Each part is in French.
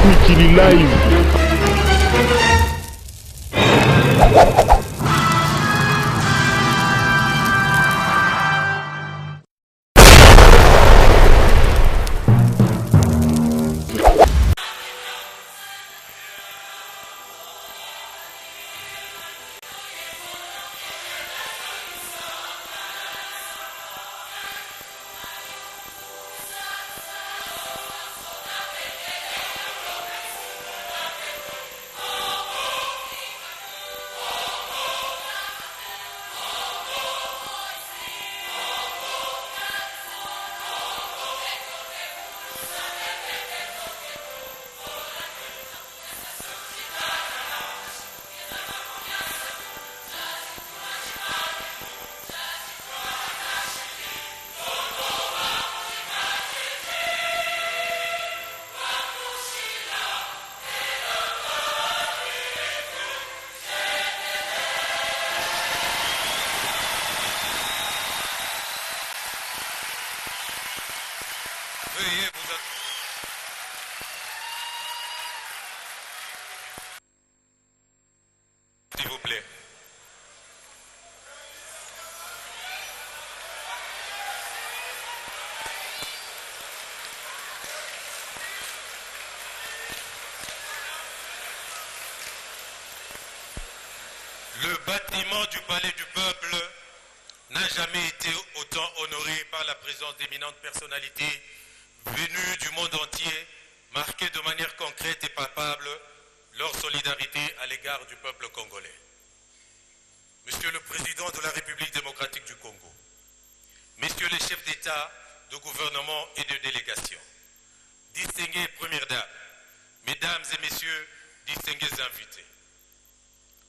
Mikili Live. Veuillez vous s'il vous plaît. Le bâtiment du Palais du Peuple n'a jamais été autant honoré par la présence d'éminentes personnalités venues du monde entier, marquées de manière concrète et palpable leur solidarité à l'égard du peuple congolais. Monsieur le Président de la République démocratique du Congo, Messieurs les chefs d'État, de gouvernement et de délégation, distinguées Premières Dames, Mesdames et Messieurs, distingués invités.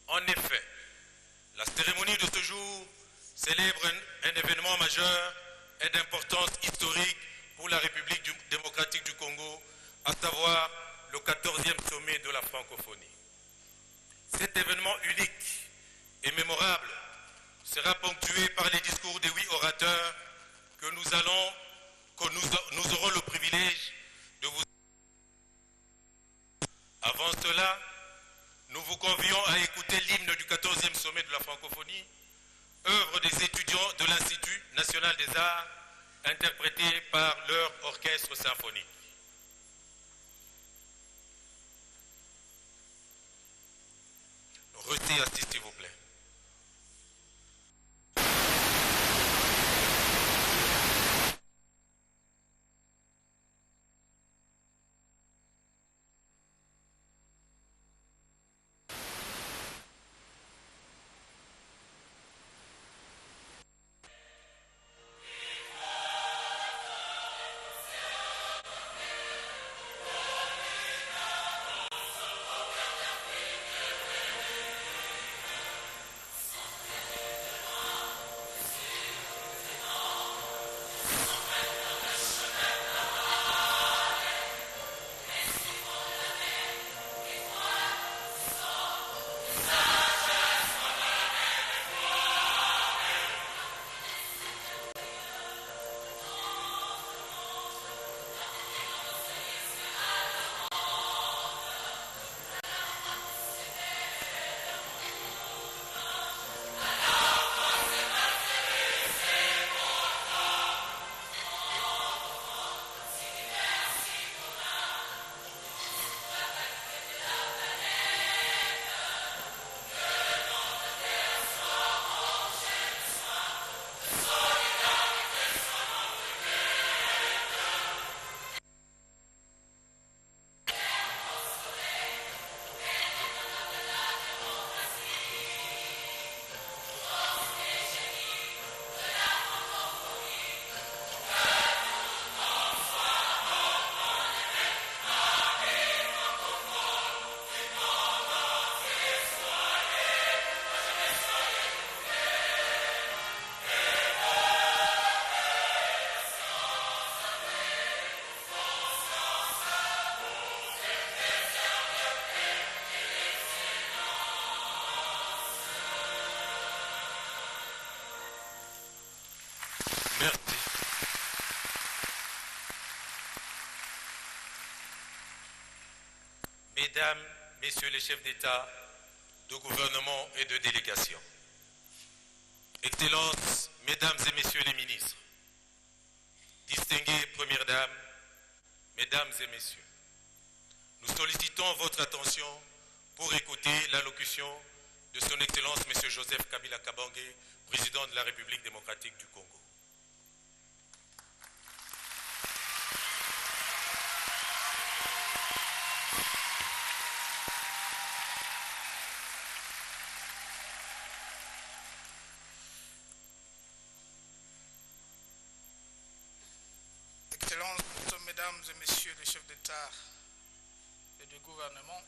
En effet, la cérémonie de ce jour célèbre un événement majeur et d'importance historique pour la République démocratique du Congo, à savoir le 14e sommet de la francophonie. Cet événement unique et mémorable sera ponctué par les discours des 8 orateurs que nous aurons le privilège de vous. Avant cela, nous vous convions à écouter l'hymne du 14e sommet de la francophonie, œuvre des étudiants de l'Institut national des arts, interprété par leur orchestre symphonique. Restez assis, s'il vous plaît. Mesdames, Messieurs les chefs d'État, de gouvernement et de délégation, Excellences, Mesdames et Messieurs les ministres, distinguées Premières Dames, Mesdames et Messieurs, nous sollicitons votre attention pour écouter l'allocution de Son Excellence M. Joseph Kabila Kabange, président de la République démocratique du Congo. Excellences, Mesdames et Messieurs les chefs d'État et de gouvernement,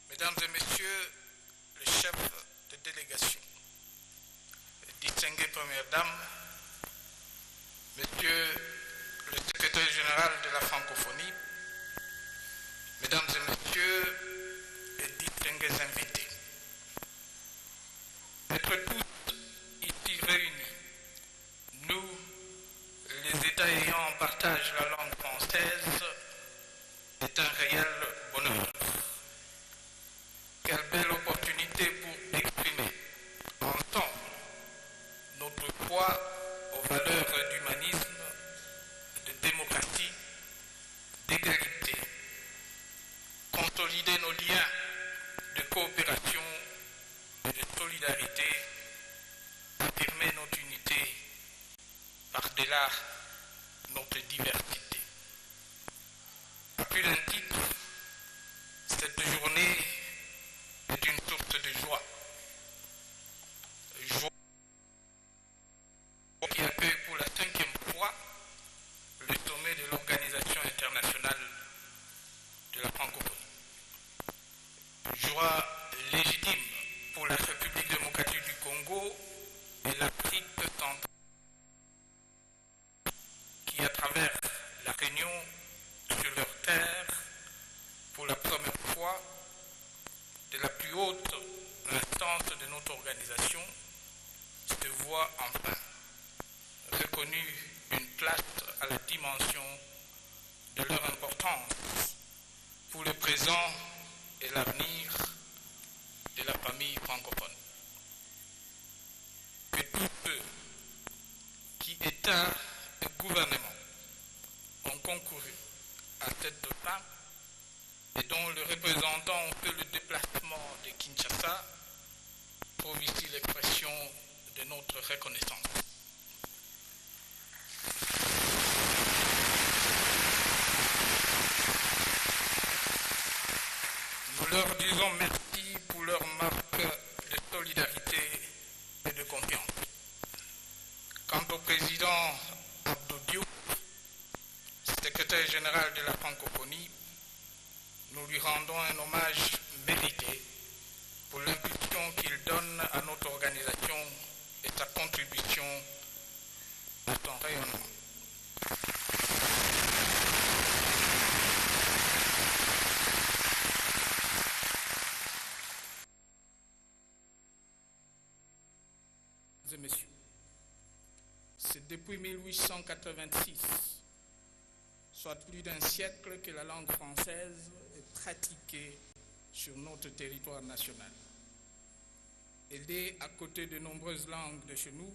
Mesdames et Messieurs les chefs de délégation, distinguées Premières Dames, Monsieur le secrétaire général de la francophonie, Mesdames et Messieurs les distingués invités, être tous ici réunis, nous, les États ayant en partage la langue française, est un réel bonheur. Quelle belle opportunité pour exprimer ensemble notre foi aux valeurs d'humanisme, de démocratie, d'égalité, consolider nos liens de coopération et de solidarité, affirmer notre unité par-delà notre diversité. À plus d'un titre, cette journée est une source de joie. Joie qui accueille pour la 5e fois le sommet de l'Organisation internationale de la francophonie. Joie légitime pour la République démocratique du Congo et l'Afrique centrale, qui, à travers la réunion sur leur terre, pour la première fois, de la plus haute instance de notre organisation, se voit enfin reconnue une place à la dimension de leur importance pour le présent et l'avenir de la famille francophone. Que tous ceux qui, État et gouvernement, ont concouru à cette fin et dont le représentant fait le déplacement de Kinshasa, trouve ici l'expression de notre reconnaissance. Nous leur disons merci pour leur marque de solidarité et de confiance. Quant au président Abdou Diouf, secrétaire général de la francophonie, nous lui rendons un hommage mérité pour l'impulsion qu'il donne à notre organisation et sa contribution à son rayonnement. Mesdames et messieurs, c'est depuis 1886, soit plus d'un siècle, que la langue française est pratiquée sur notre territoire national. Elle est, à côté de nombreuses langues de chez nous,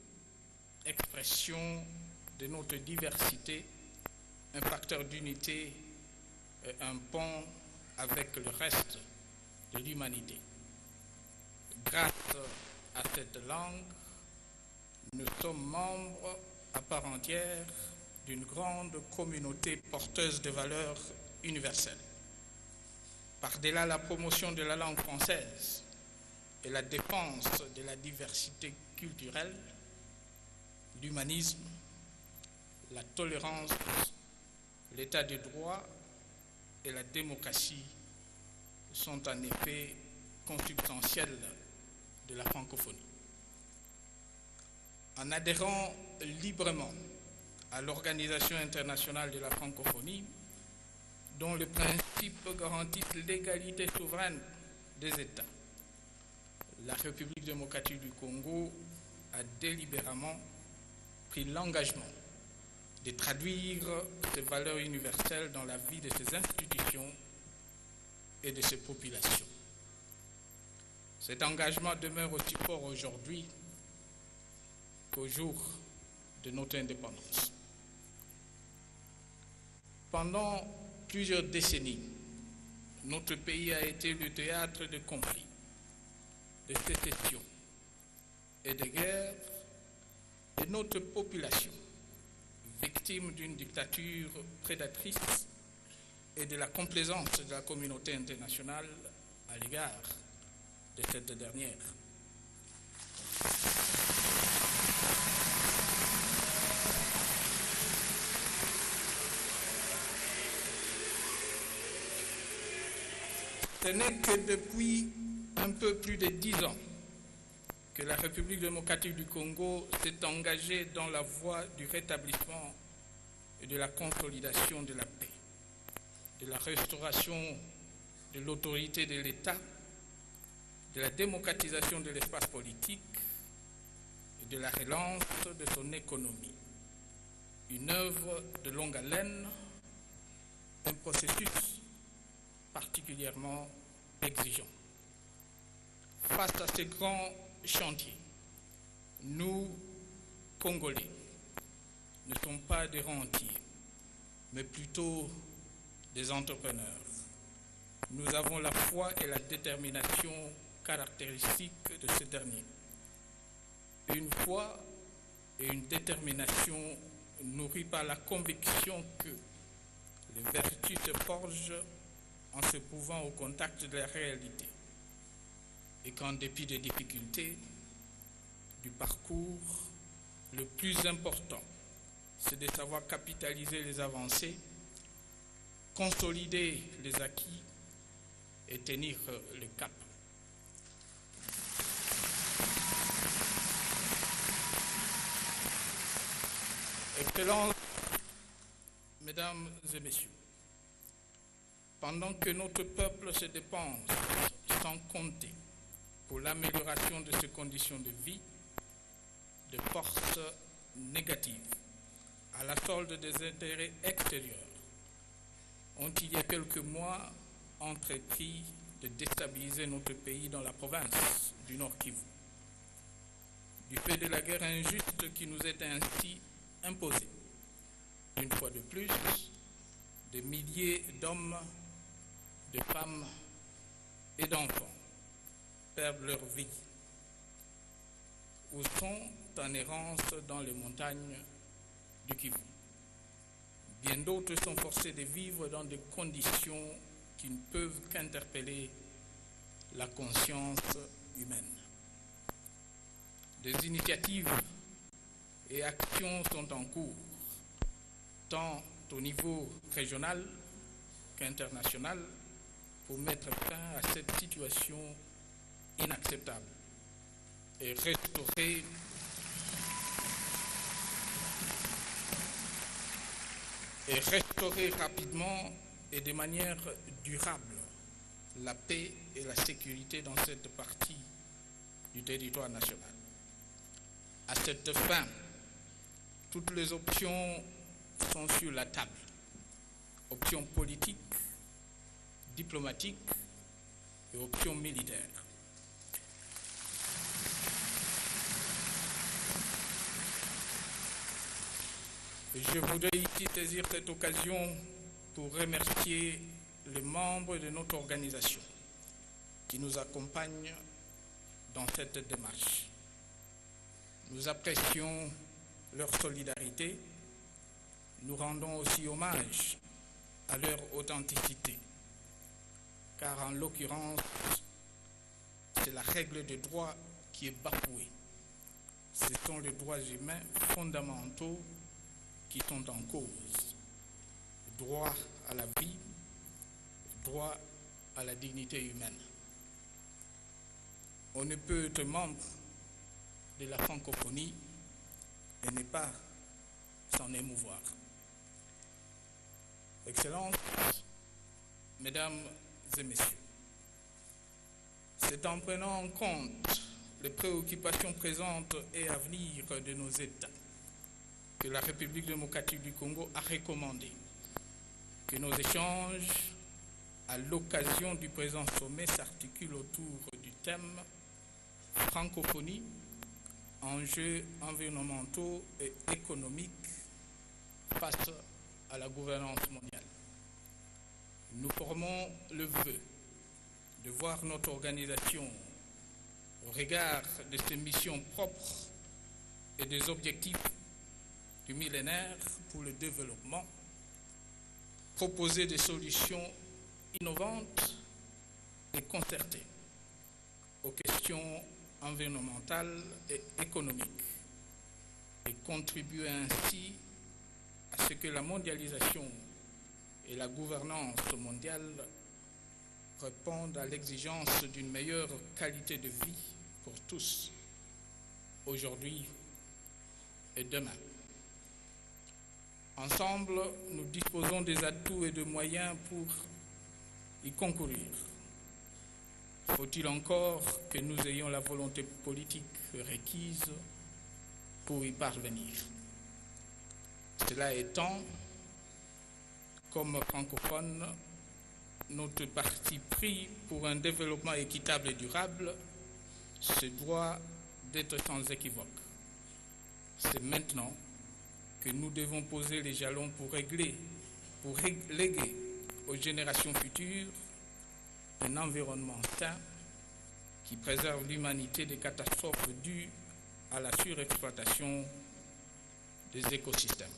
expression de notre diversité, un facteur d'unité et un pont avec le reste de l'humanité. Grâce à cette langue, nous sommes membres à part entière d'une grande communauté porteuse de valeurs universelles. Par-delà la promotion de la langue française et la défense de la diversité culturelle, l'humanisme, la tolérance, l'état de droit et la démocratie sont en effet consubstantiels de la francophonie. En adhérant librement à l'Organisation internationale de la francophonie, dont le principe garantit l'égalité souveraine des États, la République démocratique du Congo a délibérément pris l'engagement de traduire ces valeurs universelles dans la vie de ses institutions et de ses populations. Cet engagement demeure aussi fort aujourd'hui qu'au jour de notre indépendance. Pendant plusieurs décennies, notre pays a été le théâtre de conflits, de sécessions et de guerres, et notre population, victime d'une dictature prédatrice et de la complaisance de la communauté internationale à l'égard de cette dernière. Ce n'est que depuis un peu plus de 10 ans que la République démocratique du Congo s'est engagée dans la voie du rétablissement et de la consolidation de la paix, de la restauration de l'autorité de l'État, de la démocratisation de l'espace politique et de la relance de son économie. Une œuvre de longue haleine, un processus particulièrement exigeant. Face à ces grands chantiers, nous, Congolais, ne sommes pas des rentiers, mais plutôt des entrepreneurs. Nous avons la foi et la détermination caractéristiques de ce dernier. Une foi et une détermination nourries par la conviction que les vertus se forgent en se pouvant au contact de la réalité et qu'en dépit des difficultés du parcours, le plus important, c'est de savoir capitaliser les avancées, consolider les acquis et tenir le cap. Excellences, Mesdames et Messieurs, pendant que notre peuple se dépense sans compter pour l'amélioration de ses conditions de vie, de forces négatives à la solde des intérêts extérieurs, ont il y a quelques mois entrepris de déstabiliser notre pays dans la province du Nord Kivu. Du fait de la guerre injuste qui nous est ainsi imposée, une fois de plus, des milliers d'hommes, de femmes et d'enfants perdent leur vie ou sont en errance dans les montagnes du Kivu. Bien d'autres sont forcés de vivre dans des conditions qui ne peuvent qu'interpeller la conscience humaine. Des initiatives et actions sont en cours, tant au niveau régional qu'international, pour mettre fin à cette situation inacceptable et restaurer rapidement et de manière durable la paix et la sécurité dans cette partie du territoire national. À cette fin, toutes les options sont sur la table. Options politiques, diplomatiques et options militaires. Je voudrais ici saisir cette occasion pour remercier les membres de notre organisation qui nous accompagnent dans cette démarche. Nous apprécions leur solidarité, nous rendons aussi hommage à leur authenticité, car en l'occurrence, c'est la règle de droit qui est bafouée. Ce sont les droits humains fondamentaux qui sont en cause. Droit à la vie, droit à la dignité humaine. On ne peut être membre de la francophonie et ne pas s'en émouvoir. Excellences, Mesdames et Messieurs, c'est en prenant en compte les préoccupations présentes et à venir de nos États que la République démocratique du Congo a recommandé que nos échanges à l'occasion du présent sommet s'articule autour du thème « Francophonie, enjeux environnementaux et économiques face à la gouvernance mondiale ». Nous formons le vœu de voir notre organisation au regard de ses missions propres et des objectifs du millénaire pour le développement, proposer des solutions innovantes et concertées aux questions environnementales et économiques et contribuer ainsi à ce que la mondialisation et la gouvernance mondiale répondent à l'exigence d'une meilleure qualité de vie pour tous, aujourd'hui et demain. Ensemble, nous disposons des atouts et de moyens pour y concourir. Faut-il encore que nous ayons la volonté politique requise pour y parvenir? Cela étant, comme francophones, notre parti pris pour un développement équitable et durable se doit d'être sans équivoque. C'est maintenant que nous devons poser les jalons pour léguer aux générations futures un environnement sain qui préserve l'humanité des catastrophes dues à la surexploitation des écosystèmes.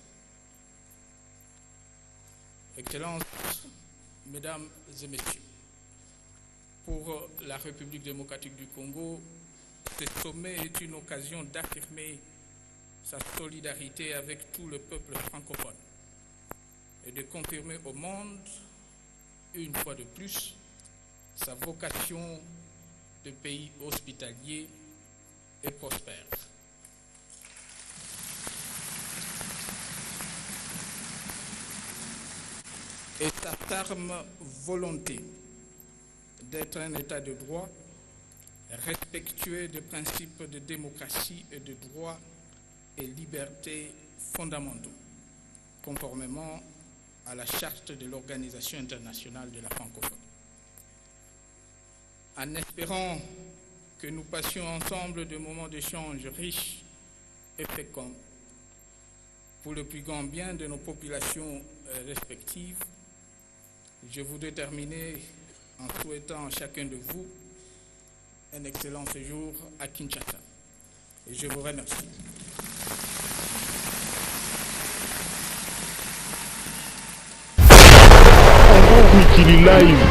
Excellences, Mesdames et Messieurs, pour la République démocratique du Congo, ce sommet est une occasion d'affirmer sa solidarité avec tout le peuple francophone et de confirmer au monde, une fois de plus, sa vocation de pays hospitalier et prospère. Et sa ferme volonté d'être un État de droit, respectueux des principes de démocratie et de droit et libertés fondamentaux, conformément à la charte de l'Organisation internationale de la francophonie. En espérant que nous passions ensemble des moments d'échange riches et féconds pour le plus grand bien de nos populations respectives, je voudrais terminer en souhaitant à chacun de vous un excellent séjour à Kinshasa. Et je vous remercie. Wikili Live.